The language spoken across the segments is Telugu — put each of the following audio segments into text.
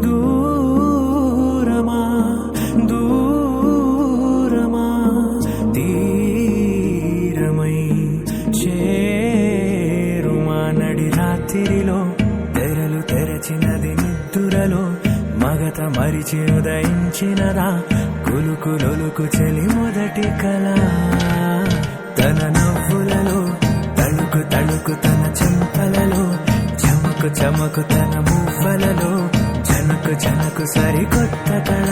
దూరమా దూరమా తీరమై చేరుమా నడి రాత్రిలో తెరలు తెరచినది నిద్దురలో మగత మరిచి ఉదయించినదా కులుకులొలుకు చెలి మొదటి కళ తన నవ్వులలో తళుకు తళుకు తన చెంపలలో చమకు చమకు తన మువ్వలలో జనకు జనకు సరికొత్త కళ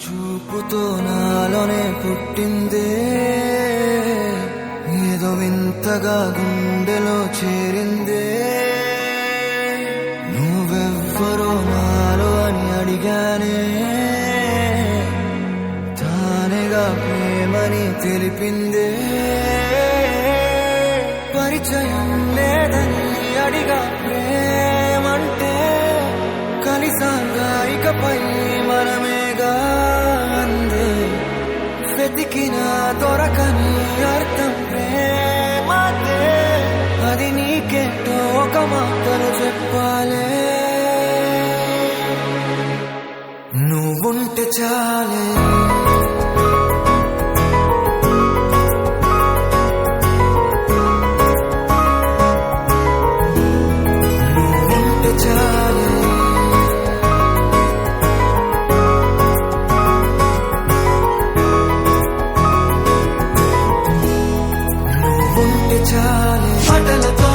చూపుతో నాలోనే పుట్టిందే ఏదో వింతగా గుండెలో చేరిందే నువ్వెవ్వరో నాలో అని అడిగానే తానేగా ప్రేమని తెలిపిందే పరిచయం లేదని అడిగా ప్రేమంటే కలిసాగా ఇకపై మనమేగా అందే వెతికినా దొరకని అర్థం ప్రేమదే అది నీకేంటో ఒక మాటలు చెప్పాలే నువ్వుంటే చాలే నువ్వుంటే చాలే చాలే మాటలతో